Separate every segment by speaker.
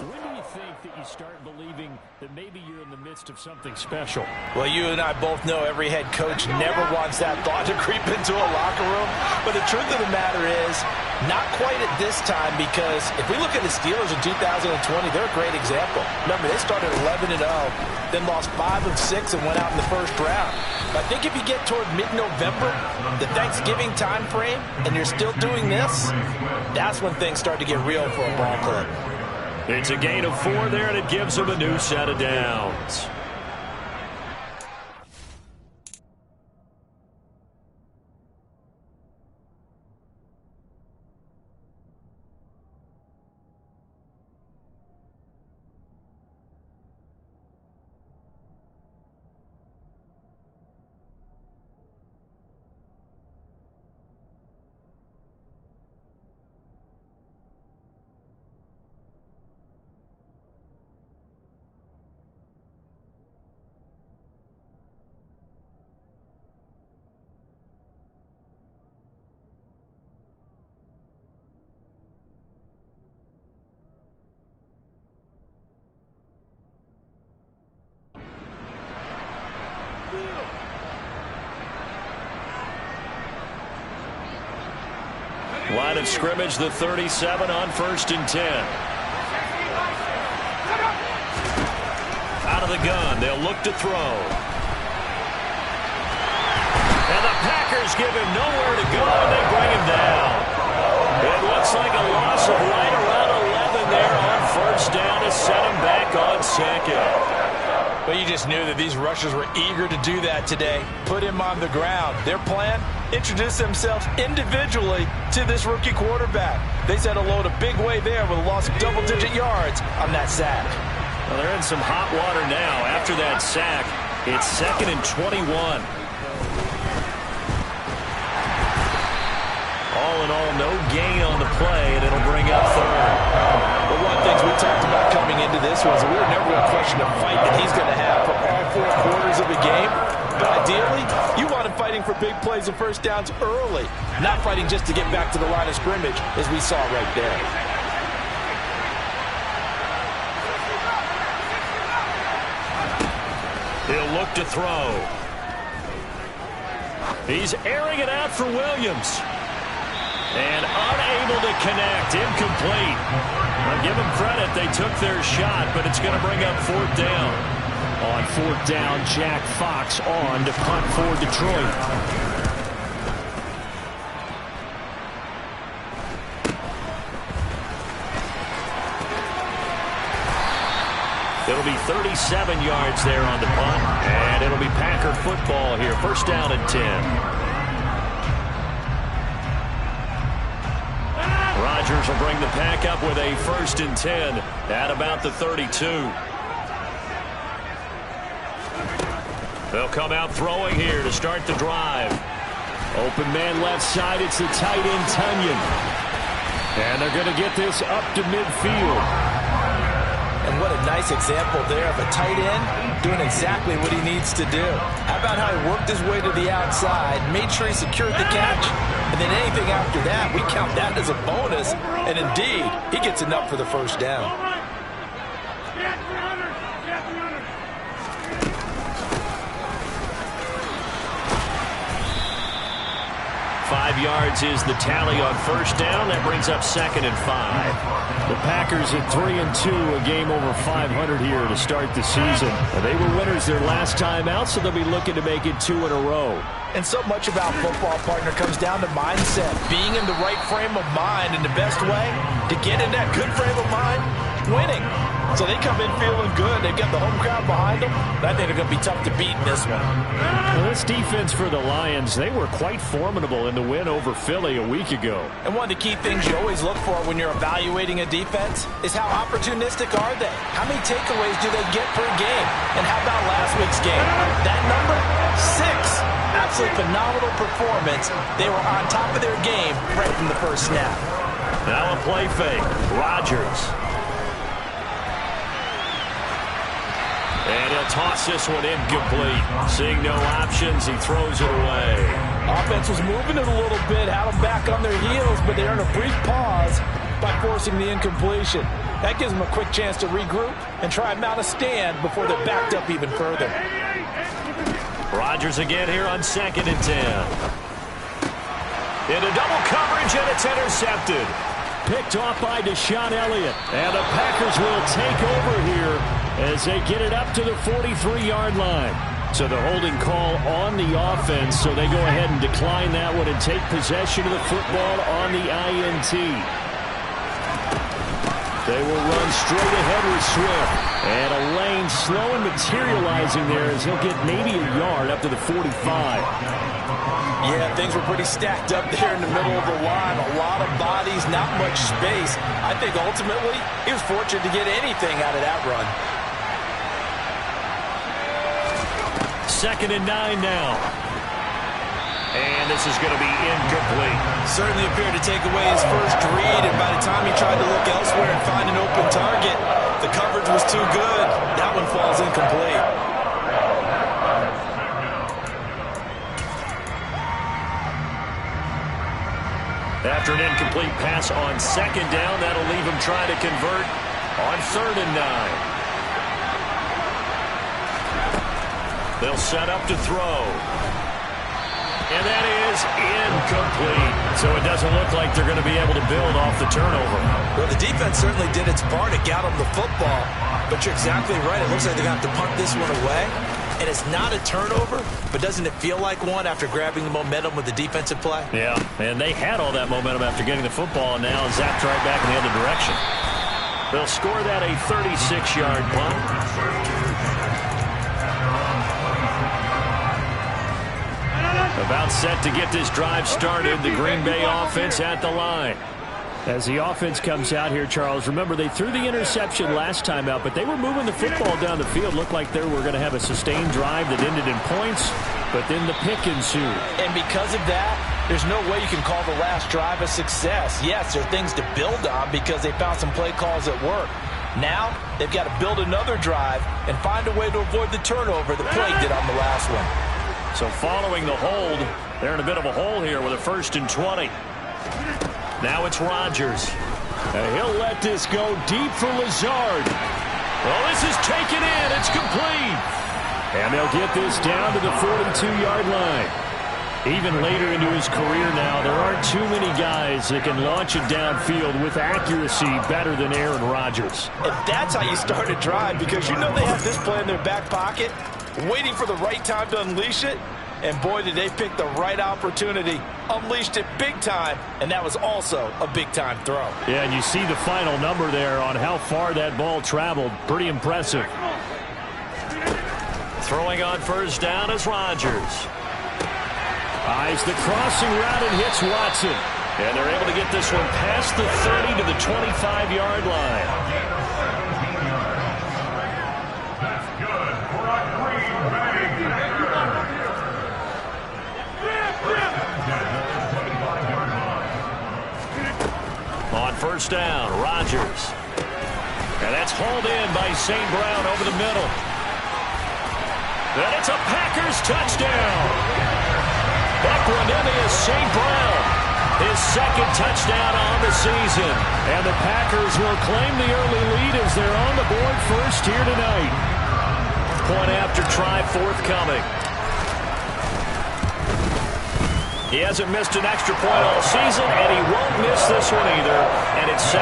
Speaker 1: When do you think that you start believing that maybe you're in the midst of something special?
Speaker 2: Well, you and I both know every head coach never wants that thought to creep into a locker room. But the truth of the matter is, not quite at this time, because if we look at the Steelers in 2020, they're a great example. Remember, they started 11-0, then lost 5 of 6 and went out in the first round. But I think if you get toward mid-November, the Thanksgiving time frame, and you're still doing this, that's when things start to get real for a ball club.
Speaker 1: It's a gain of 4 there, and it gives them a new set of downs. Line of scrimmage, the 37 on 1st and 10. Out of the gun, they'll look to throw. And the Packers give him nowhere to go, and they bring him down. It looks like a loss of right around 11 there on 1st down to set him back on 2nd.
Speaker 2: But you just knew that these rushers were eager to do that today. Put him on the ground. Their plan? Introduce themselves individually to this rookie quarterback. They said hello to Big Way there with a loss of double-digit yards on that sack.
Speaker 1: Well, they're in some hot water now after that sack. It's 2nd and 21. All in all, no gain on the play, and it'll bring up 3rd.
Speaker 2: But one of the things we talked about coming into this was that we were never going to question the fight that he's going to have for all 4 quarters of the game. But ideally, you want him fighting for big plays and 1st downs early, not fighting just to get back to the line of scrimmage, as we saw right there.
Speaker 1: He'll look to throw. He's airing it out for Williams. And unable to connect. Incomplete. I'll give them credit. They took their shot, but it's going to bring up 4th down. On 4th down, Jack Fox on to punt for Detroit. It'll be 37 yards there on the punt, and it'll be Packer football here. 1st down and 10. Rodgers will bring the Pack up with a 1st and 10 at about the 32. They'll come out throwing here to start the drive. Open man left side. It's the tight end, Tunyon. And they're going to get this up to midfield.
Speaker 2: And what a nice example there of a tight end doing exactly what he needs to do. How about how he worked his way to the outside, made sure he secured the catch, and then anything after that, we count that as a bonus. And indeed, he gets enough for the 1st down.
Speaker 1: 5 yards is the tally on 1st down. That brings up 2nd and 5. The Packers at 3-2, a game over 500 here to start the season. They were winners their last time out, so they'll be looking to make it 2 in a row.
Speaker 2: And so much about football, partner, comes down to mindset. Being in the right frame of mind, and the best way to get in that good frame of mind, winning. So they come in feeling good. They've got the home crowd behind them. I think they're going to be tough to beat in this one.
Speaker 1: Well, this defense for the Lions, they were quite formidable in the win over Philly a week ago.
Speaker 2: And one of the key things you always look for when you're evaluating a defense is how opportunistic are they? How many takeaways do they get per game? And how about last week's game? That number? 6. Absolutely phenomenal performance. They were on top of their game right from the first snap.
Speaker 1: Now a play fake. Rodgers. And he'll toss this one incomplete. Seeing no options, he throws it away.
Speaker 2: Offense was moving it a little bit, had them back on their heels, but they earned a brief pause by forcing the incompletion. That gives them a quick chance to regroup and try and mount a stand before they're backed up even further.
Speaker 1: Rodgers again here on 2nd and 10. Into double coverage, and it's intercepted. Picked off by Deshaun Elliott. And the Packers will take over here as they get it up to the 43-yard line. So the holding call on the offense, so they go ahead and decline that one and take possession of the football on the INT. They will run straight ahead with Swift. And a lane slow and materializing there as he'll get maybe a yard up to the 45.
Speaker 2: Yeah, things were pretty stacked up there in the middle of the line. A lot of bodies, not much space. I think ultimately he was fortunate to get anything out of that run.
Speaker 1: 2nd and 9 now. And this is going to be incomplete.
Speaker 2: Certainly appeared to take away his first read, and by the time he tried to look elsewhere and find an open target, the coverage was too good. That one falls incomplete.
Speaker 1: After an incomplete pass on 2nd down, that'll leave him trying to convert on 3rd and 9. They'll set up to throw. And that is incomplete. So it doesn't look like they're going to be able to build off the turnover.
Speaker 2: Well, the defense certainly did its part to get them the football. But you're exactly right. It looks like they're going to have to punt this one away. And it's not a turnover, but doesn't it feel like one after grabbing the momentum with the defensive play?
Speaker 1: Yeah, and they had all that momentum after getting the football, and now zapped right back in the other direction. They'll score that a 36-yard punt. About set to get this drive started. The Green Bay offense at the line. As the offense comes out here, Charles, remember they threw the interception last time out, but they were moving the football down the field. Looked like they were going to have a sustained drive that ended in points, but then the pick ensued.
Speaker 2: And because of that, there's no way you can call the last drive a success. Yes, there are things to build on because they found some play calls that work. Now, they've got to build another drive and find a way to avoid the turnover that plagued it on the last one.
Speaker 1: So following the hold, they're in a bit of a hole here with a 1st and 20. Now it's Rodgers. He'll let this go deep for Lazard. Well, this is taken in. It's complete. And they'll get this down to the 42-yard line. Even later into his career now, there aren't too many guys that can launch it downfield with accuracy better than Aaron Rodgers.
Speaker 2: And that's how you start a drive, because you know they have this play in their back pocket, waiting for the right time to unleash it. And boy, did they pick the right opportunity. Unleashed it big time, and that was also a big-time throw.
Speaker 1: Yeah, and you see the final number there on how far that ball traveled. Pretty impressive. Throwing on 1st down is Rodgers. Eyes the crossing route and hits Watson. And they're able to get this one past the 30 to the 25-yard line.
Speaker 3: That's good for a Green Bay.
Speaker 1: On 1st down, Rodgers. And that's hauled in by St. Brown over the middle. And it's a Packers touchdown. Equanimous St. Brown. His 2nd touchdown on the season. And the Packers will claim the early lead as they're on the board first here tonight. Point after try forthcoming. He hasn't missed an extra point all season, and he won't miss this one either, and it's 7-0.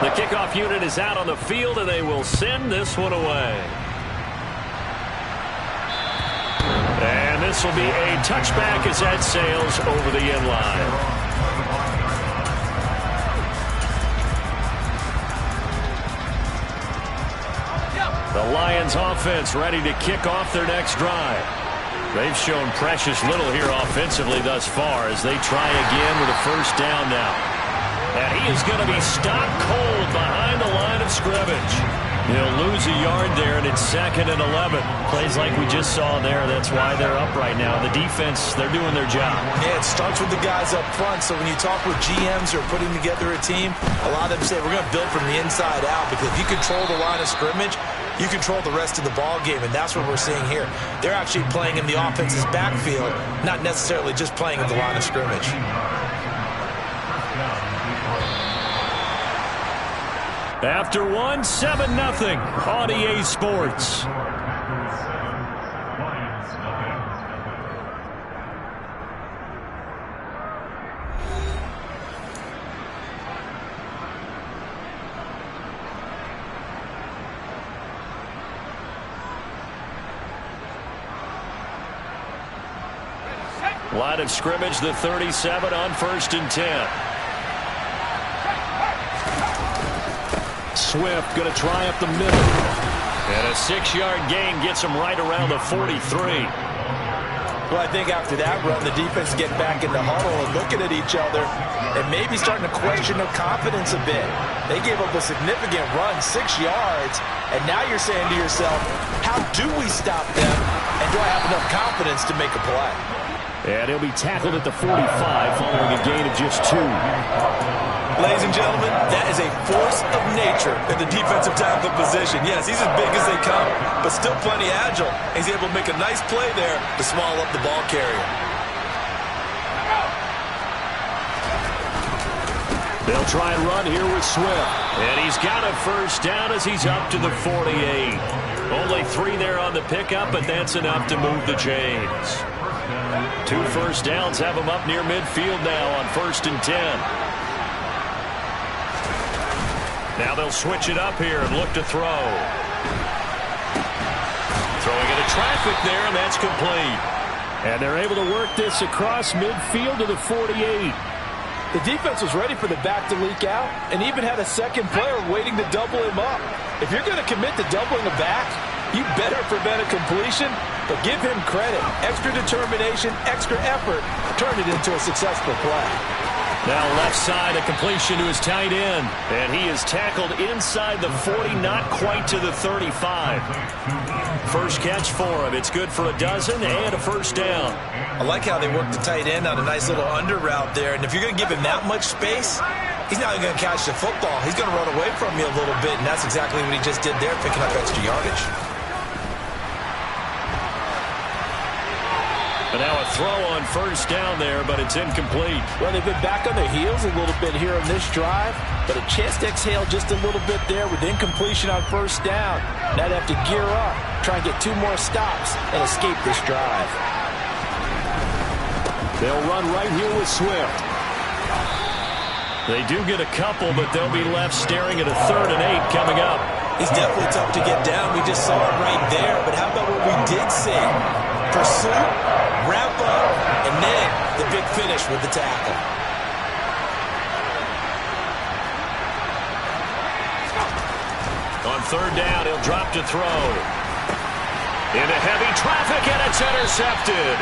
Speaker 1: The kickoff unit is out on the field, and they will send this one away. And this will be a touchback as that sails over the end line. The Lions offense ready to kick off their next drive. They've shown precious little here offensively thus far as they try again with a 1st down now. And he is going to be stopped cold behind the line of scrimmage. He'll lose a yard there, and it's 2nd and 11. Plays like we just saw there. That's why they're up right now. The defense, they're doing their job.
Speaker 2: Yeah, it starts with the guys up front. So when you talk with GMs who are putting together a team, a lot of them say we're going to build from the inside out, because if you control the line of scrimmage, you control the rest of the ball game, and that's what we're seeing here. They're actually playing in the offense's backfield, not necessarily just playing at the line of scrimmage.
Speaker 1: After one, 7-0 on EA Sports. Line of scrimmage, the 37 on 1st and 10. Swift going to try up the middle. And a 6-yard gain gets him right around the 43.
Speaker 2: Well, I think after that run, the defense get back in the huddle and looking at each other and maybe starting to question their confidence a bit. They gave up a significant run, 6 yards, and now you're saying to yourself, how do we stop them, and do I have enough confidence to make a play?
Speaker 1: And he'll be tackled at the 45 following a gain of just 2.
Speaker 2: Ladies and gentlemen, that is a force of nature in the defensive tackle position. Yes, he's as big as they come, but still plenty agile. He's able to make a nice play there to swallow up the ball carrier.
Speaker 1: They'll try and run here with Swift. And he's got a first down as he's up to the 48. Only 3 there on the pickup, but that's enough to move the chains. 2 first downs have him up near midfield now on 1st and 10. Now they'll switch it up here and look to throw. Throwing into traffic there, and that's complete. And they're able to work this across midfield to the 48.
Speaker 2: The defense was ready for the back to leak out and even had a second player waiting to double him up. If you're going to commit to doubling the back, you better prevent a completion, but give him credit. Extra determination, extra effort turned it into a successful play.
Speaker 1: Now left side, a completion to his tight end. And he is tackled inside the 40, not quite to the 35. First catch for him. It's good for a dozen and a first down.
Speaker 2: I like how they work the tight end on a nice little under route there. And if you're going to give him that much space, he's not even going to catch the football. He's going to run away from you a little bit, and that's exactly what he just did there, picking up extra yardage.
Speaker 1: And now a throw on first down there, but it's incomplete.
Speaker 2: Well, they've been back on their heels a little bit here on this drive, but a chance to exhale just a little bit there with incompletion on first down. Now they have to gear up, try and get 2 more stops, and escape this drive.
Speaker 1: They'll run right here with Swift. They do get a couple, but they'll be left staring at a 3rd and 8 coming up.
Speaker 2: He's definitely tough to get down. We just saw it right there, but how about what we did see? Pursuit, wrap up, and then the big finish with the tackle.
Speaker 1: On 3rd down, he'll drop to throw. Into heavy traffic, and it's intercepted.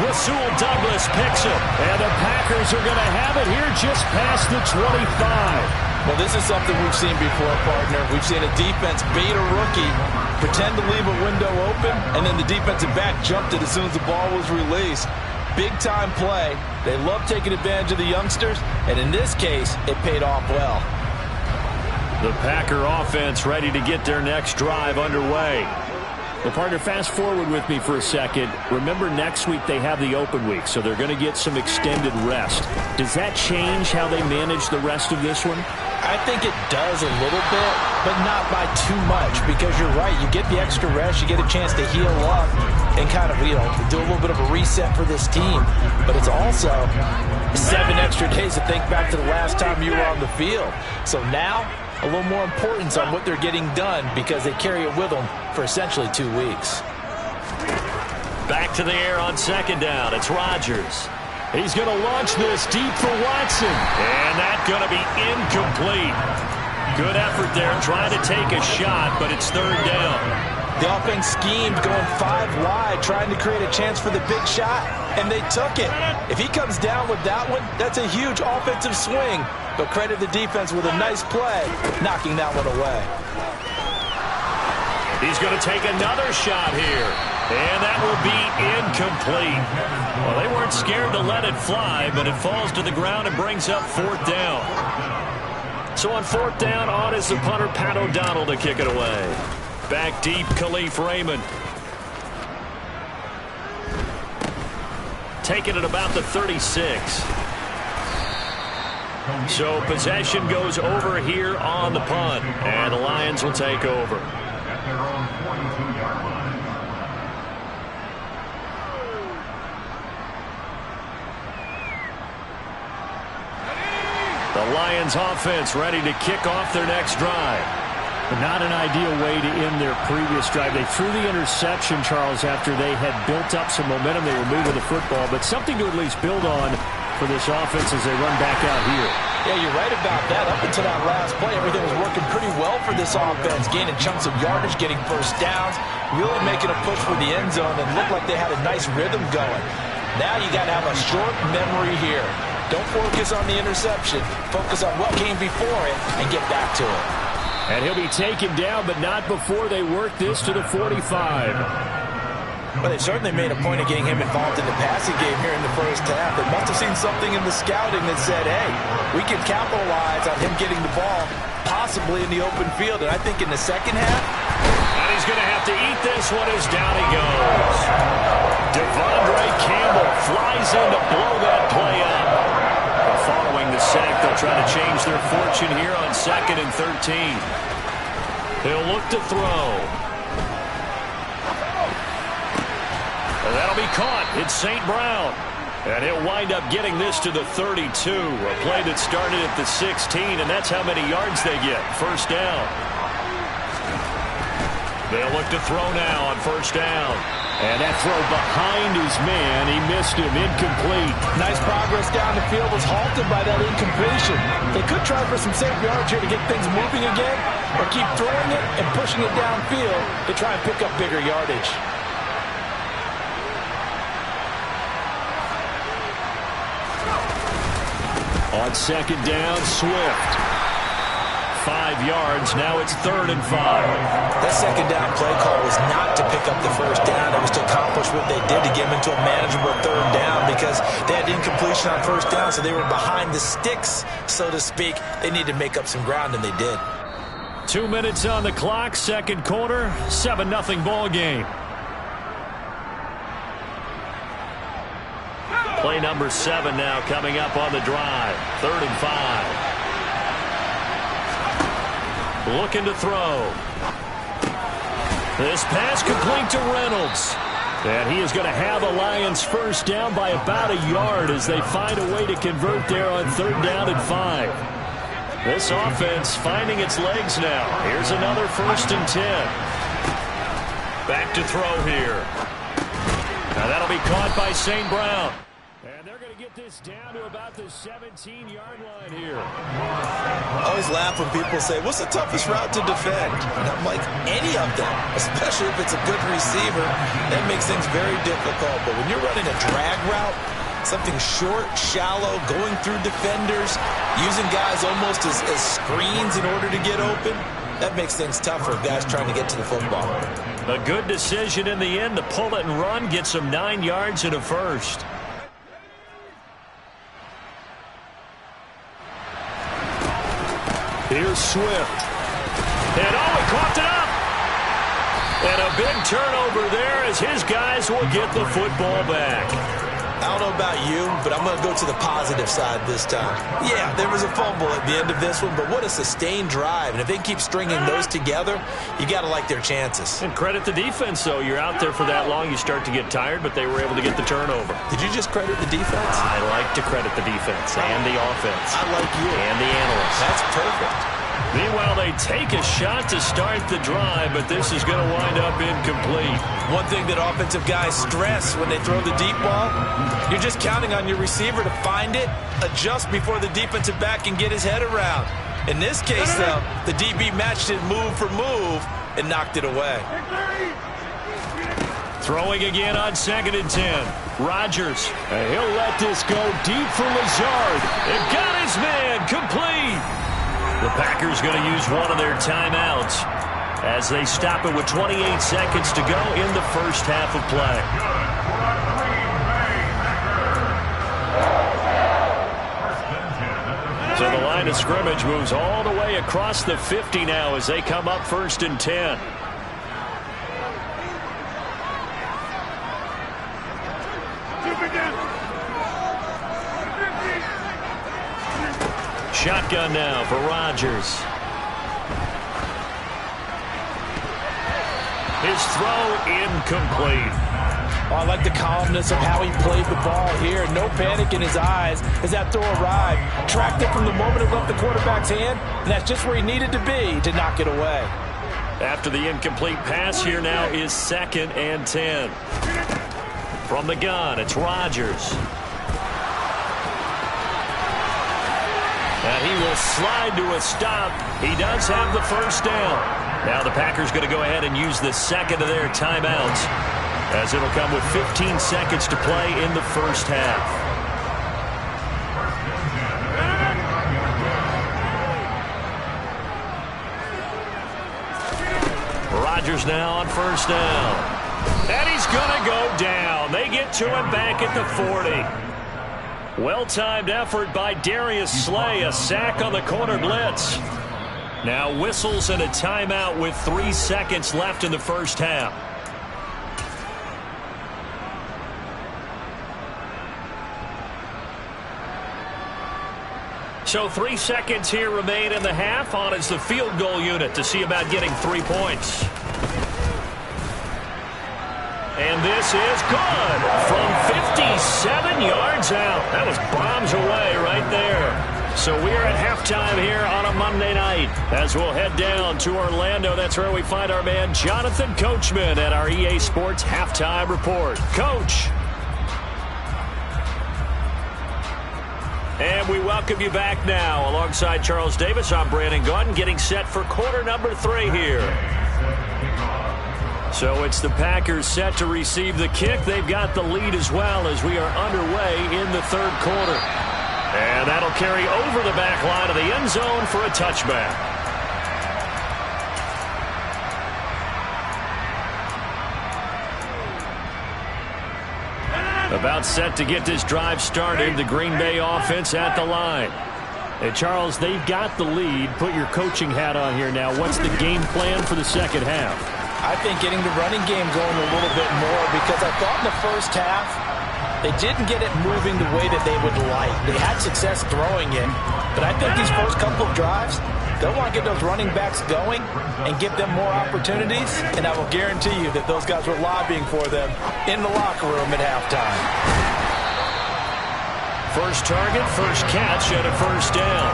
Speaker 1: Rasul Douglas picks it, and the Packers are going to have it here just past the 25.
Speaker 2: Well, this is something we've seen before, partner. We've seen a defense bait a rookie, pretend to leave a window open, and then the defensive back jumped it as soon as the ball was released. Big-time play. They love taking advantage of the youngsters, and in this case, it paid off well.
Speaker 1: The Packer offense ready to get their next drive underway. Well, partner, fast forward with me for a second. Remember, next week they have the open week, so they're going to get some extended rest. Does that change how they manage the rest of this one?
Speaker 2: I think it does a little bit, but not by too much, because you're right. You get the extra rest. You get a chance to heal up and kind of, do a little bit of a reset for this team. But it's also 7 extra days to think back to the last time you were on the field. So now, a little more importance on what they're getting done because they carry it with them for essentially 2 weeks.
Speaker 1: Back to the air on 2nd down. It's Rodgers. He's going to launch this deep for Watson. And that's going to be incomplete. Good effort there trying to take a shot, but it's 3rd down.
Speaker 2: The offense schemed going 5 wide, trying to create a chance for the big shot, and they took it. If he comes down with that one, that's a huge offensive swing. But credit the defense with a nice play, knocking that one away.
Speaker 1: He's going to take another shot here. And that will be incomplete. Well, they weren't scared to let it fly, but it falls to the ground and brings up 4th down. So on 4th down, on is the punter, Pat O'Donnell, to kick it away. Back deep, Khalif Raymond. Taking it about the 36. So possession goes over here on the punt, and the Lions will take over.
Speaker 3: At their own 42-yard line.
Speaker 1: The Lions offense ready to kick off their next drive.
Speaker 4: But not an ideal way to end their previous drive. They threw the interception, Charles, after they had built up some momentum. They were moving the football, but something to at least build on for this offense as they run back out here.
Speaker 2: Yeah, you're right about that. Up until that last play, everything was working pretty well for this offense, gaining chunks of yardage, getting first downs, really making a push for the end zone, and looked like they had a nice rhythm going. Now you got to have a short memory here. Don't focus on the interception. Focus on what came before it and get back to it.
Speaker 4: And he'll be taken down, but not before they work this to the 45.
Speaker 2: Well, they certainly made a point of getting him involved in the passing game here in the first half. They must have seen something in the scouting that said, hey, we can capitalize on him getting the ball, possibly in the open field. And I think in the second half,
Speaker 1: and he's going to have to eat this one as down he goes. Devondre Campbell flies in to blow that play up. Following the sack, they'll try to change their fortune here on 2nd and 13. He'll look to throw. And that'll be caught. It's St. Brown. And he'll wind up getting this to the 32. A play that started at the 16, and that's how many yards they get. First down. They'll look to throw now on first down.
Speaker 4: And that throw behind his man, he missed him, incomplete.
Speaker 2: Nice progress down the field, was halted by that incompletion. They could try for some safe yards here to get things moving again, or keep throwing it and pushing it downfield to try and pick up bigger yardage.
Speaker 4: On second down, Swift. 5 yards. Now it's 3rd and 5.
Speaker 2: That second down play call was not to pick up the first down. It was to accomplish what they did to get them into a manageable 3rd down because they had incompletion on first down, so they were behind the sticks, so to speak. They needed to make up some ground, and they did.
Speaker 1: 2 minutes on the clock, second quarter, 7-0 ball game. Play number 7 now coming up on the drive. 3rd and 5. Looking to throw. This pass complete to Reynolds. And he is going to have a Lions first down by about a yard as they find a way to convert there on 3rd down and 5. This offense finding its legs now. Here's another 1st and 10. Back to throw here. Now that'll be caught by St. Brown. And they're going to get this down to about the 17-yard line here.
Speaker 2: I always laugh when people say, what's the toughest route to defend? And I'm like, any of them, especially if it's a good receiver. That makes things very difficult. But when you're running a drag route, something short, shallow, going through defenders, using guys almost as screens in order to get open, that makes things tougher for guys trying to get to the football.
Speaker 1: A good decision in the end to pull it and run, get some 9 yards and a first. Here's Swift. And he caught it up. And a big turnover there as his guys will get the football back.
Speaker 2: I don't know about you, but I'm going to go to the positive side this time. Yeah, there was a fumble at the end of this one, but what a sustained drive. And if they keep stringing those together, you got to like their chances.
Speaker 1: And credit the defense, though. You're out there for that long, you start to get tired, but they were able to get the turnover.
Speaker 2: Did you just credit the defense?
Speaker 1: I like to credit the defense and the offense.
Speaker 2: I like you.
Speaker 1: And the analysts.
Speaker 2: That's perfect.
Speaker 1: Meanwhile, they take a shot to start the drive, but this is going to wind up incomplete.
Speaker 2: One thing that offensive guys stress when they throw the deep ball, you're just counting on your receiver to find it, adjust before the defensive back can get his head around. In this case, though, the DB matched it move for move and knocked it away.
Speaker 1: Throwing again on 2nd and 10. Rodgers, and he'll let this go deep for Lazard. It got his man complete. The Packers going to use one of their timeouts as they stop it with 28 seconds to go in the first half of play. So the line of scrimmage moves all the way across the 50 now as they come up 1st and 10. shotgun now for Rodgers. His throw incomplete.
Speaker 2: Oh, I like the calmness of how he played the ball here. No panic in his eyes as that throw arrived. Tracked it from the moment it left the quarterback's hand, and that's just where he needed to be to knock it away.
Speaker 1: After the incomplete pass, here now is 2nd and 10. From the gun, it's Rodgers. And he will slide to a stop. He does have the first down. Now the Packers going to go ahead and use the second of their timeouts, as it'll come with 15 seconds to play in the first half. Rodgers now on first down. And he's going to go down. They get to him back at the 40. Well-timed effort by Darius Slay. A sack on the corner blitz. Now whistles and a timeout with 3 seconds left in the first half. So 3 seconds here remain in the half. On is the field goal unit to see about getting 3 points. And this is good from 57 yards out. That was bombs away right there. So we are at halftime here on a Monday night as we'll head down to Orlando. That's where we find our man Jonathan Coachman at our EA Sports Halftime Report. Coach. And we welcome you back now. Alongside Charles Davis, I'm Brandon Gaudin, getting set for quarter number 3 here. So it's the Packers set to receive the kick. They've got the lead as well as we are underway in the third quarter. And that'll carry over the back line of the end zone for a touchback. About set to get this drive started, the Green Bay offense at the line. And Charles, they've got the lead. Put your coaching hat on here now. What's the game plan for the second half?
Speaker 2: I think getting the running game going a little bit more, because I thought in the first half they didn't get it moving the way that they would like. They had success throwing it, but I think these first couple of drives, they'll want to get those running backs going and give them more opportunities, and I will guarantee you that those guys were lobbying for them in the locker room at halftime.
Speaker 1: First target, first catch, and a first down.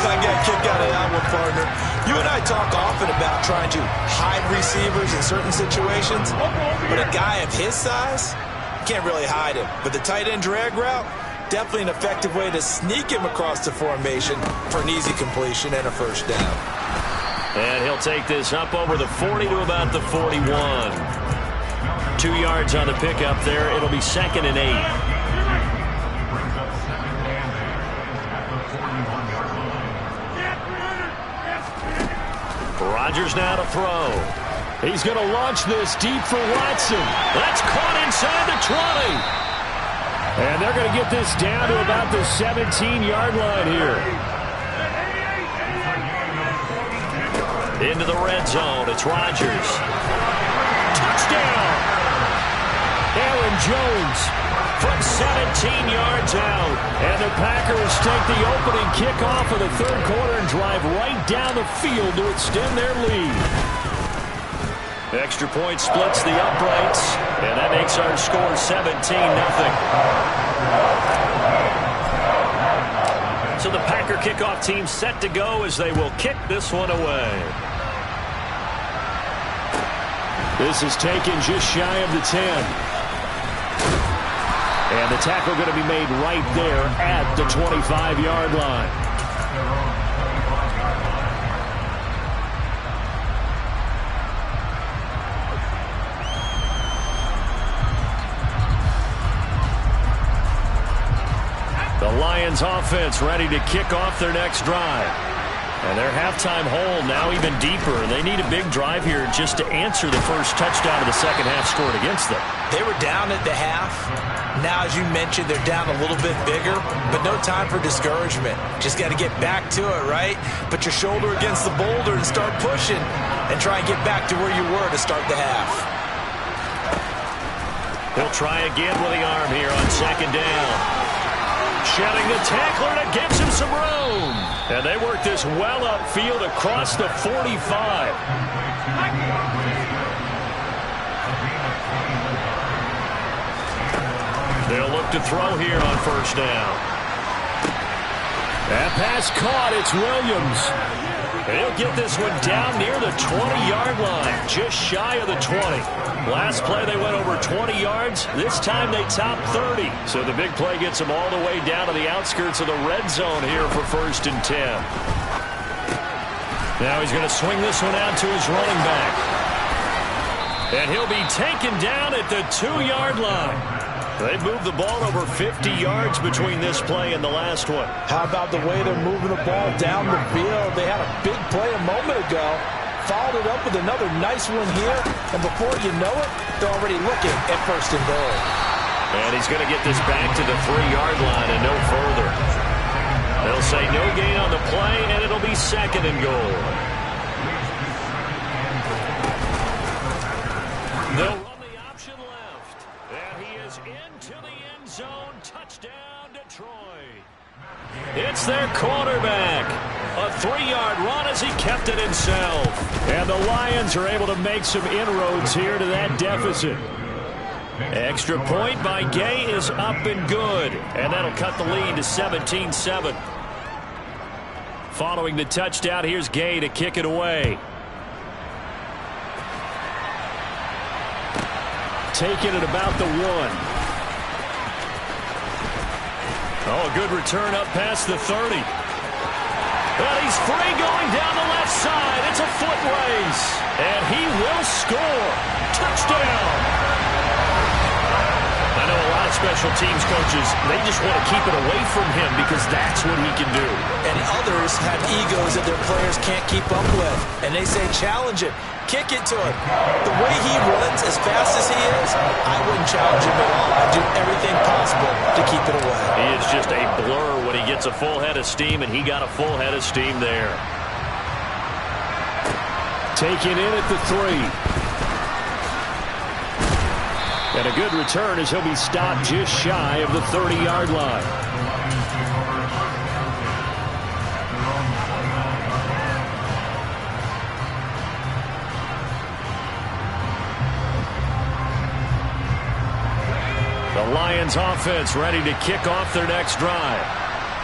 Speaker 2: I got a kick out of that one, partner. You and I talk often about trying to hide receivers in certain situations, but a guy of his size, can't really hide him. But the tight end drag route, definitely an effective way to sneak him across the formation for an easy completion and a first down.
Speaker 1: And he'll take this up over the 40 to about the 41. 2 yards on the pickup there. It'll be 2nd and 8. Rodgers now to throw. He's going to launch this deep for Watson. That's caught inside the 20. And they're going to get this down to about the 17-yard line here. Into the red zone. It's Rodgers. Touchdown. Aaron Jones from 17 yards out. And the Packers take the opening kickoff of the third quarter and drive right down the field to extend their lead. Extra point splits the uprights, and that makes our score 17-0. So the Packer kickoff team set to go as they will kick this one away. This is taken just shy of the 10. And the tackle going to be made right there at the 25-yard line. The Lions offense ready to kick off their next drive. And their halftime hole now even deeper. They need a big drive here just to answer the first touchdown of the second half scored against them.
Speaker 2: They were down at the half. Now, as you mentioned, they're down a little bit bigger, but no time for discouragement. Just got to get back to it, right? Put your shoulder against the boulder and start pushing and try and get back to where you were to start the half.
Speaker 1: He'll try again with the arm here on second down. Shedding the tackler, and it gives him some room. And they work this well upfield across the 45. They'll look to throw here on first down.
Speaker 4: That pass caught. It's Williams.
Speaker 1: And he'll get this one down near the 20-yard line, just shy of the 20. Last play they went over 20 yards. This time they top 30. So the big play gets them all the way down to the outskirts of the red zone here for 1st and 10. Now he's going to swing this one out to his running back. And he'll be taken down at the 2-yard line. They moved the ball over 50 yards between this play and the last one.
Speaker 2: How about the way they're moving the ball down the field? They had a big play a moment ago, followed it up with another nice one here, and before you know it, they're already looking at 1st and goal.
Speaker 1: And he's going to get this back to the 3-yard line and no further. They'll say no gain on the play, and it'll be 2nd and goal. They'll run the option left, and he is into the end zone. Touchdown, Detroit. It's their quarterback. A 3-yard run as he kept it himself.
Speaker 4: And the Lions are able to make some inroads here to that deficit.
Speaker 1: Extra point by Gay is up and good. And that'll cut the lead to 17-7. Following the touchdown, here's Gay to kick it away.
Speaker 4: Taking it about the 1.
Speaker 1: Oh, a good return up past the 30. And he's free going down the left side. It's a foot race. And he will score. Touchdown. I know a lot of special teams coaches, they just want to keep it away from him because that's what he can do.
Speaker 2: And others have egos that their players can't keep up with. And they say challenge it. Kick it to him. The way he runs as fast as he is, I wouldn't challenge him at all. I'd do everything possible to keep it away.
Speaker 1: He is just a blur when he gets a full head of steam, and he got a full head of steam there.
Speaker 4: Taken in at the 3. And a good return as he'll be stopped just shy of the 30-yard line.
Speaker 1: The Lions offense ready to kick off their next drive.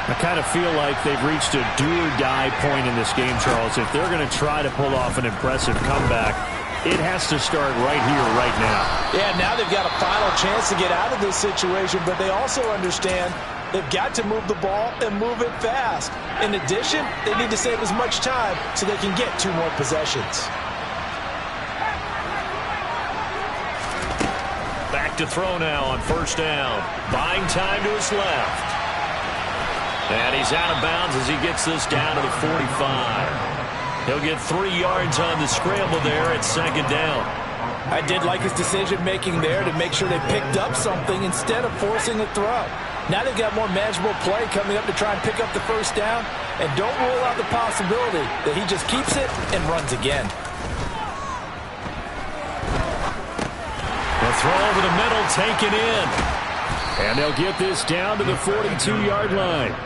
Speaker 4: I kind of feel like they've reached a do-or-die point in this game, Charles. If they're going to try to pull off an impressive comeback, it has to start right here, right now.
Speaker 2: Yeah, now they've got a final chance to get out of this situation, but they also understand they've got to move the ball and move it fast. In addition, they need to save as much time so they can get 2 more possessions.
Speaker 1: Back to throw now on first down. Buying time to his left. And he's out of bounds as he gets this down to the 45. He'll get 3 yards on the scramble there at 2nd down.
Speaker 2: I did like his decision-making there to make sure they picked up something instead of forcing a throw. Now they've got more manageable play coming up to try and pick up the first down. And don't rule out the possibility that he just keeps it and runs again.
Speaker 1: The throw over the middle, taken in.
Speaker 4: And they'll get this down to the 42-yard line.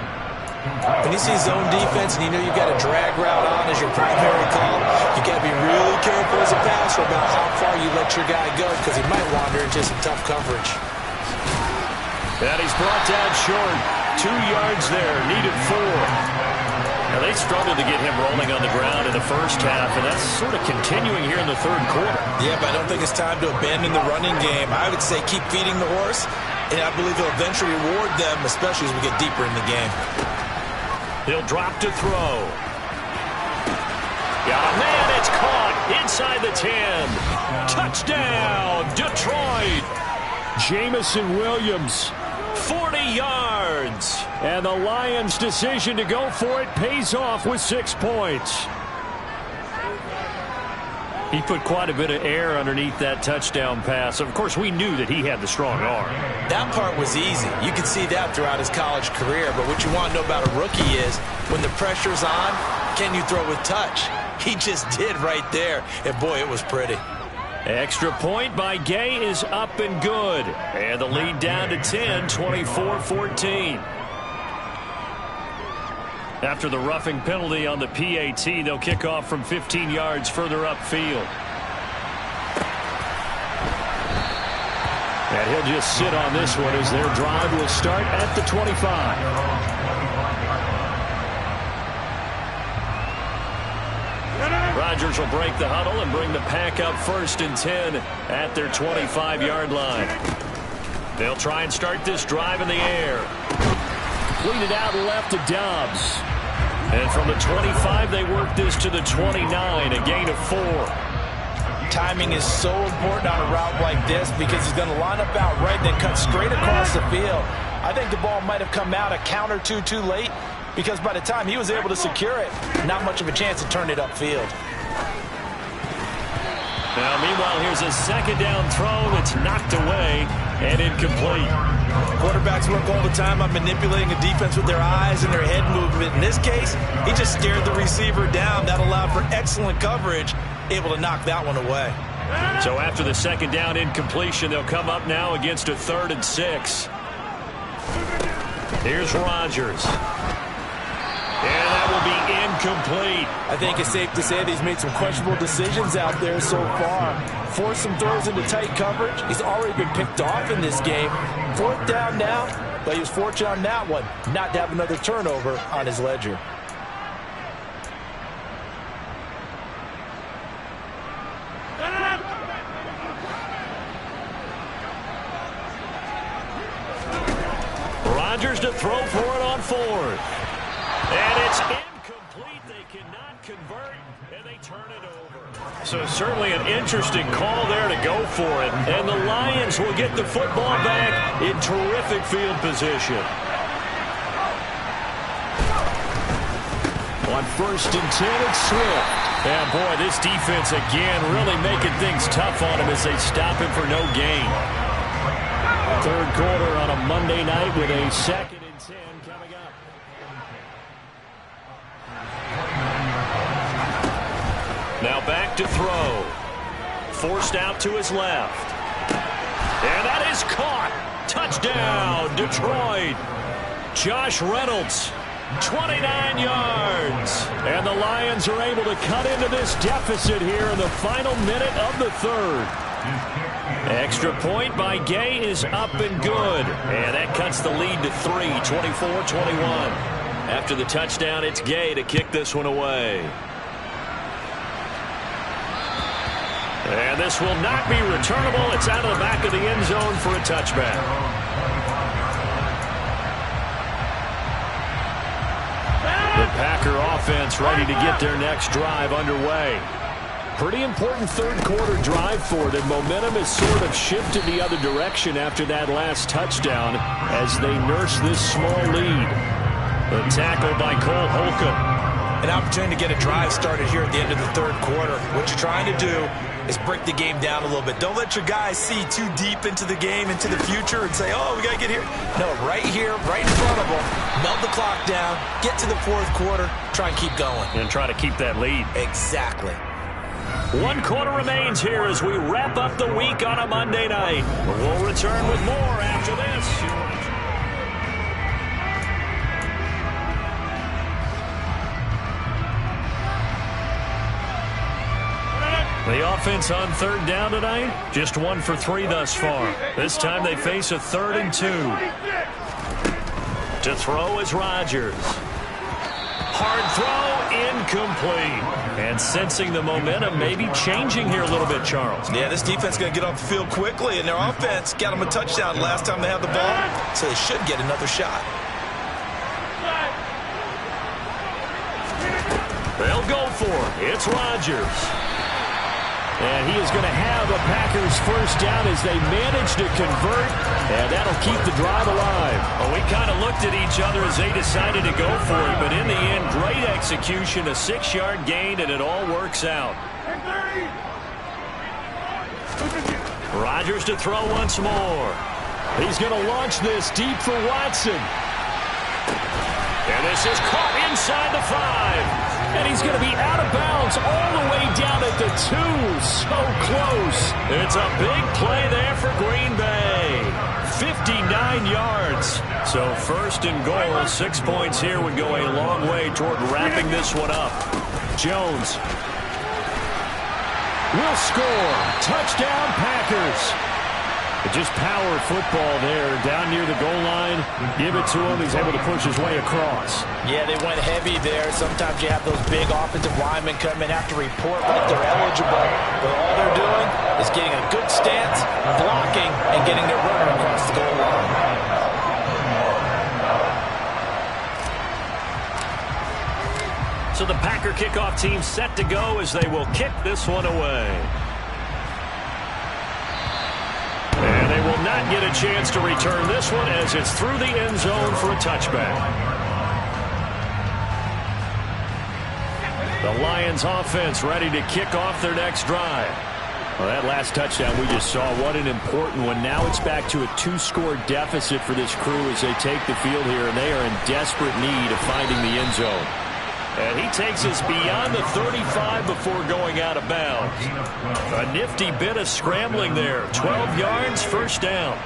Speaker 2: When you see zone defense and you know you've got a drag route on as your primary call, you got to be really careful as a passer about how far you let your guy go because he might wander into some tough coverage.
Speaker 1: And he's brought down short. 2 yards there, needed 4. Now they struggled to get him rolling on the ground in the first half, and that's sort of continuing here in the 3rd quarter.
Speaker 2: Yeah, but I don't think it's time to abandon the running game. I would say keep feeding the horse, and I believe he'll eventually reward them, especially as we get deeper in the game.
Speaker 1: He'll drop to throw. Got a man, it's caught inside the 10. Touchdown, Detroit.
Speaker 4: Jamison Williams.
Speaker 1: 40 yards.
Speaker 4: And the Lions' decision to go for it pays off with 6 points.
Speaker 1: He put quite a bit of air underneath that touchdown pass. Of course, we knew that he had the strong arm.
Speaker 2: That part was easy. You can see that throughout his college career. But what you want to know about a rookie is when the pressure's on, can you throw with touch? He just did right there. And, boy, it was pretty.
Speaker 1: Extra point by Gay is up and good. And the lead down to 10, 24-14. After the roughing penalty on the PAT, they'll kick off from 15 yards further upfield. And he'll just sit on this one as their drive will start at the 25. Rodgers will break the huddle and bring the pack up 1st and 10 at their 25-yard line. They'll try and start this drive in the air. Clean it out left to Dobbs. And from the 25, they work this to the 29, a gain of 4.
Speaker 2: Timing is so important on a route like this because he's going to line up out right and then cut straight across the field. I think the ball might have come out a count or two too late because by the time he was able to secure it, not much of a chance to turn it upfield.
Speaker 1: Now, meanwhile, here's a 2nd down throw that's knocked away and incomplete.
Speaker 2: Quarterbacks work all the time on manipulating a defense with their eyes and their head movement. In this case, he just stared the receiver down. That allowed for excellent coverage, able to knock that one away.
Speaker 1: So after the 2nd down incompletion, they'll come up now against a 3rd and 6. Here's Rodgers. And that will be incomplete.
Speaker 2: I think it's safe to say that he's made some questionable decisions out there so far. Forced some throws into tight coverage. He's already been picked off in this game. 4th down now, but he was fortunate on that one not to have another turnover on his ledger.
Speaker 1: Rodgers to throw for it on 4th. And it's incomplete. They cannot convert, and they turn it over. So certainly an interesting call there to go for it. And the Lions will get the football back in terrific field position. On 1st and 10, it's Swift. And boy, this defense again really making things tough on him as they stop him for no gain. 3rd quarter on a Monday night with a 2nd and 10 coming up. Now back to throw. Forced out to his left. And that is caught. Touchdown, Detroit. Josh Reynolds, 29 yards. And the Lions are able to cut into this deficit here in the final minute of the 3rd. Extra point by Gay is up and good. And that cuts the lead to 3, 24-21. After the touchdown, it's Gay to kick this one away. And this will not be returnable. It's out of the back of the end zone for a touchback. The Packer offense ready to get their next drive underway. Pretty important 3rd quarter drive for them. Momentum has sort of shifted the other direction after that last touchdown as they nurse this small lead. The tackle by Cole Holcomb.
Speaker 2: An opportunity to get a drive started here at the end of the 3rd quarter. What you're trying to do is break the game down a little bit. Don't let your guys see too deep into the game, into the future, and say, oh, we got to get here. No, right here, right in front of them. Melt the clock down, get to the 4th quarter, try and keep going.
Speaker 1: And try to keep that lead.
Speaker 2: Exactly.
Speaker 1: 1 quarter remains here as we wrap up the week on a Monday night. We'll return with more after this. The offense on 3rd down tonight, just 1 for 3 thus far. This time they face a 3rd and 2. To throw is Rodgers. Hard throw, incomplete. And sensing the momentum maybe changing here a little bit, Charles.
Speaker 2: Yeah, this defense is going to get off the field quickly, and their offense got them a touchdown last time they had the ball, so they should get another shot.
Speaker 1: They'll go for it. It's Rodgers. And he is going to have a Packers 1st down as they manage to convert, and that'll keep the drive alive. Well, we kind of looked at each other as they decided to go for it, but in the end, great execution, a 6-yard gain, and it all works out. Rodgers to throw once more. He's going to launch this deep for Watson. And this is caught inside the 5. And he's going to be out of bounds all the way down at the 2. So close. It's a big play there for Green Bay. 59 yards. So first and goal, 6 points here would go a long way toward wrapping this one up. Jones will score. Touchdown, Packers. Just power football there, down near the goal line. Give it to him. He's able to push his way across.
Speaker 2: Yeah, they went heavy there. Sometimes you have those big offensive linemen come in, have to report, but if they're eligible, but all they're doing is getting a good stance, blocking, and getting their runner across the goal line.
Speaker 1: So the Packer kickoff team set to go as they will kick this one away. And they will not get a chance to return this one as it's through the end zone for a touchback. The Lions offense ready to kick off their next drive. Well, that last touchdown we just saw, what an important one. Now it's back to a 2-score deficit for this crew as they take the field here, and they are in desperate need of finding the end zone. And he takes us beyond the 35 before going out of bounds. A nifty bit of scrambling there. 12 yards, first down.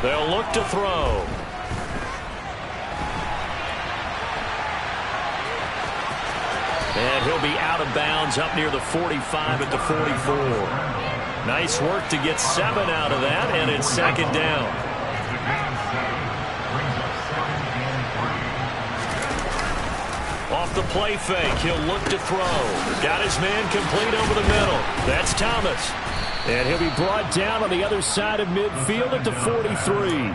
Speaker 1: They'll look to throw. And he'll be out of bounds up near the 45 at the 44. Nice work to get 7 out of that, and it's second down. Off the play fake, he'll look to throw. Got his man complete over the middle. That's Thomas. And he'll be brought down on the other side of midfield at the 43.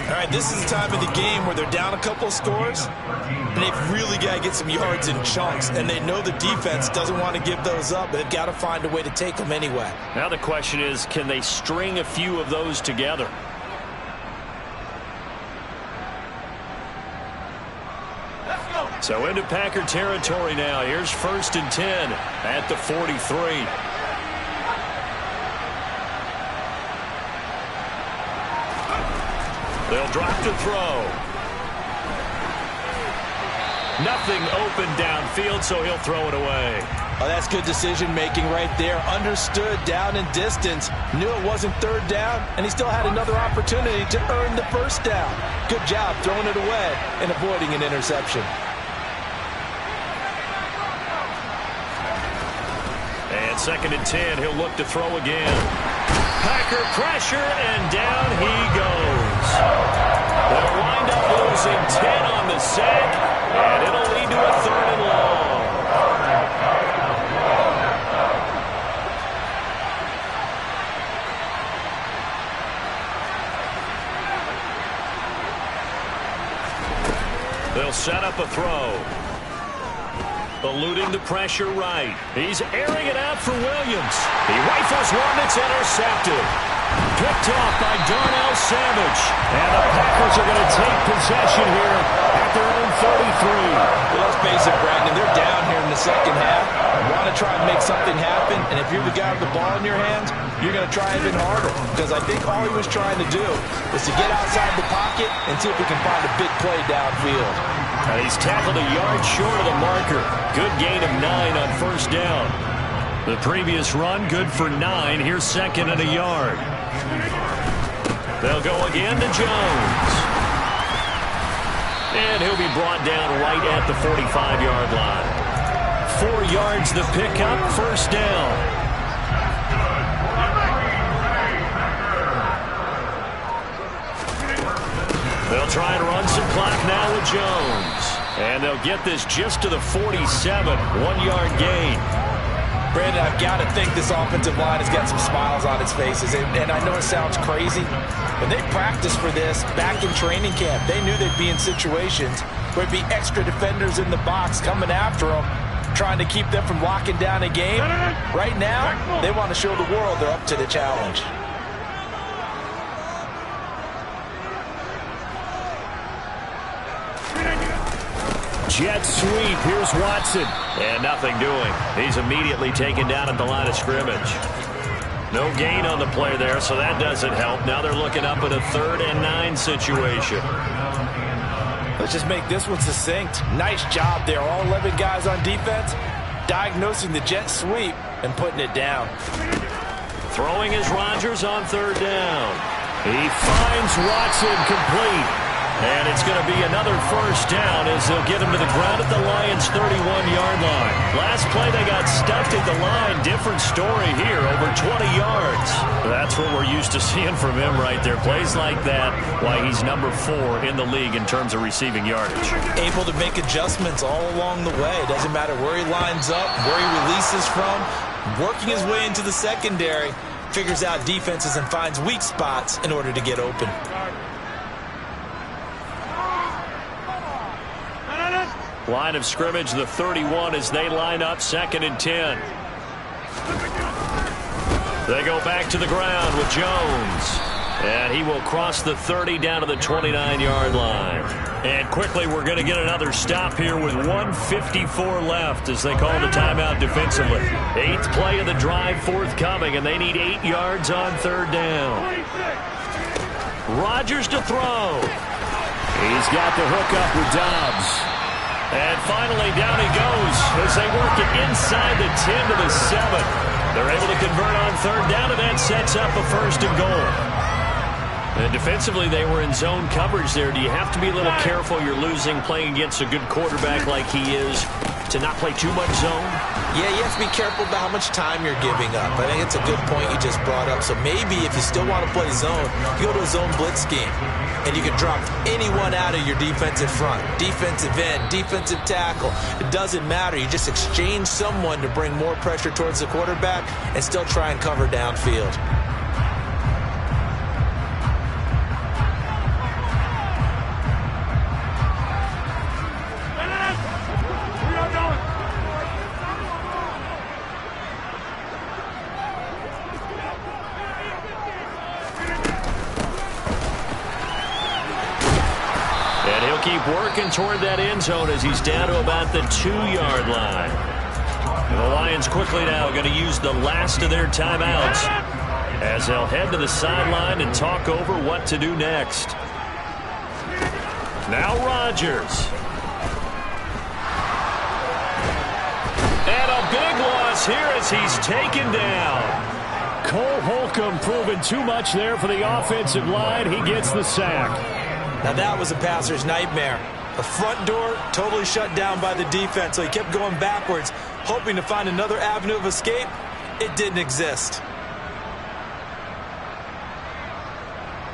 Speaker 2: All right, this is the time of the game where they're down a couple of scores, and they've really got to get some yards in chunks, and they know the defense doesn't want to give those up, but they've got to find a way to take them anyway.
Speaker 1: Now the question is, can they string a few of those together? So into Packer territory now. Here's first and 10 at the 43. They'll drop to throw. Nothing open downfield, so he'll throw it away.
Speaker 2: Oh, that's good decision-making right there. Understood down and distance. Knew it wasn't third down, and he still had another opportunity to earn the first down. Good job throwing it away and avoiding an interception.
Speaker 1: And second and 10, he'll look to throw again. Packer pressure, and down he goes. They'll wind up losing 10 on the sack, and it'll lead to a third and long. They'll set up a throw. Eluding the pressure right. He's airing it out for Williams. He rifles one that's intercepted. Picked off by Darnell Savage. And the Packers are going to take possession here at their own 33.
Speaker 2: Well, let's face it, Brandon. They're down here in the second half. Want to try and make something happen. And if you're the guy with the ball in your hands, you're going to try even harder. Because I think all he was trying to do was to get outside the pocket and see if he can find a big play downfield.
Speaker 1: And he's tackled a yard short of the marker. Good gain of 9 on first down. The previous run, good for 9. Here's second and a yard. They'll go again to Jones. And he'll be brought down right at the 45-yard line. 4 yards the pickup, first down. They'll try and run some clock now with Jones. And they'll get this just to the 47, 1-yard gain.
Speaker 2: Brandon, I've got to think this offensive line has got some smiles on its faces. And I know it sounds crazy, but they practiced for this back in training camp. They knew they'd be in situations where it'd be extra defenders in the box coming after them, trying to keep them from locking down a game. Right now, they want to show the world they're up to the challenge.
Speaker 1: Jet sweep. Here's Watson. And nothing doing. He's immediately taken down at the line of scrimmage. No gain on the play there, so that doesn't help. Now they're looking up at a 3rd and 9 situation.
Speaker 2: Let's just make this one succinct. Nice job there. All 11 guys on defense diagnosing the jet sweep and putting it down.
Speaker 1: Throwing is Rodgers on third down. He finds Watson complete. And it's going to be another first down as they'll get him to the ground at the Lions' 31-yard line. Last play, they got stuffed at the line. Different story here, over 20 yards. That's what we're used to seeing from him right there. Plays like that, why he's number 4 in the league in terms of receiving yardage.
Speaker 2: Able to make adjustments all along the way. It doesn't matter where he lines up, where he releases from. Working his way into the secondary, figures out defenses and finds weak spots in order to get open.
Speaker 1: Line of scrimmage, the 31 as they line up 2nd and 10. They go back to the ground with Jones. And he will cross the 30 down to the 29-yard line. And quickly we're going to get another stop here with 1:54 left as they call the timeout defensively. 8th play of the drive forthcoming, and they need 8 yards on third down. Rodgers to throw. He's got the hook up with Dobbs. And finally, down he goes as they work it inside the 10 to the 7. They're able to convert on third down, and that sets up a 1st and goal. And defensively, they were in zone coverage there. Do you have to be a little careful? You're losing, playing against a good quarterback like he is, to not play too much zone?
Speaker 2: Yeah, you have to be careful about how much time you're giving up. I think it's a good point you just brought up. So maybe if you still want to play zone, you go to a zone blitz scheme. And you can drop anyone out of your defensive front. Defensive end, defensive tackle. It doesn't matter. You just exchange someone to bring more pressure towards the quarterback and still try and cover downfield.
Speaker 1: Keep working toward that end zone as he's down to about the 2-yard line. And the Lions quickly now going to use the last of their timeouts as they'll head to the sideline and talk over what to do next. Now Rodgers. And a big loss here as he's taken down.
Speaker 4: Cole Holcomb proving too much there for the offensive line. He gets the sack.
Speaker 2: Now that was a passer's nightmare. The front door totally shut down by the defense, so he kept going backwards, hoping to find another avenue of escape. It didn't exist.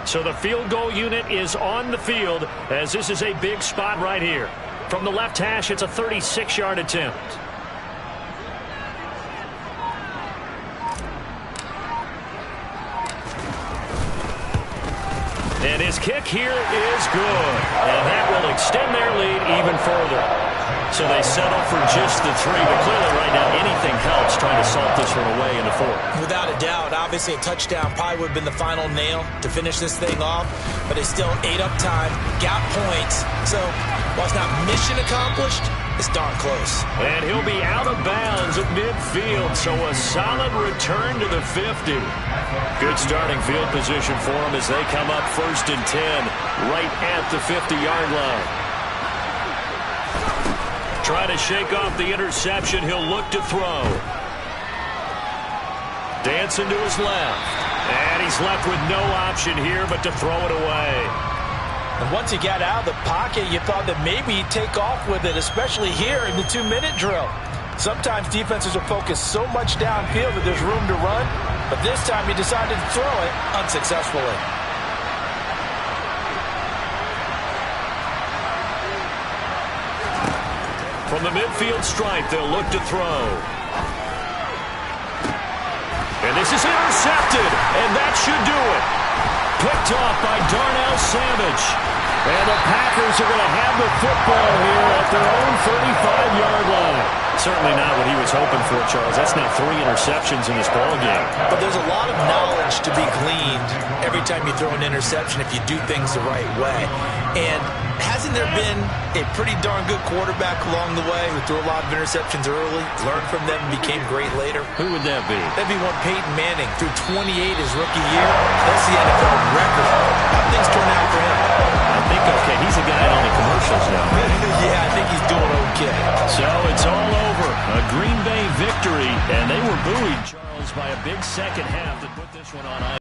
Speaker 4: So the field goal unit is on the field as this is a big spot right here. From the left hash, it's a 36-yard attempt. And his kick here is good. And that will extend their lead even further. So they settle for just the 3. But clearly right now anything helps trying to salt this one away in the 4th.
Speaker 2: Without a doubt, obviously a touchdown probably would have been the final nail to finish this thing off. But it's still ate up time, got points. So while it's not mission accomplished, it's darn close.
Speaker 1: And he'll be out of bounds at midfield. So a solid return to the 50. Good starting field position for him as they come up 1st and 10 right at the 50-yard line. Trying to shake off the interception. He'll look to throw. Dancing to his left. And he's left with no option here but to throw it away.
Speaker 2: And once he got out of the pocket, you thought that maybe he'd take off with it, especially here in the 2-minute drill. Sometimes defenses are focused so much downfield that there's room to run, but this time he decided to throw it unsuccessfully.
Speaker 1: From the midfield stripe, they'll look to throw. And this is intercepted, and that should do it. Picked off by Darnell Savage. And the Packers are going to have the football here at their own 35-yard line. Certainly not what he was hoping for, Charles. That's now 3 interceptions in this ballgame.
Speaker 2: But there's a lot of knowledge to be gleaned every time you throw an interception if you do things the right way. And hasn't there been a pretty darn good quarterback along the way who threw a lot of interceptions early, learned from them, and became great later?
Speaker 1: Who would that be?
Speaker 2: That'd be one Peyton Manning. Threw 28 his rookie year. That's the NFL record. How things turn out for him?
Speaker 1: I think, okay, he's a guy on the commercial officials now.
Speaker 2: Yeah, I think he's doing okay.
Speaker 1: So it's all over. A Green Bay victory, and they were buoyed, Charles, by a big second half that put this one on ice.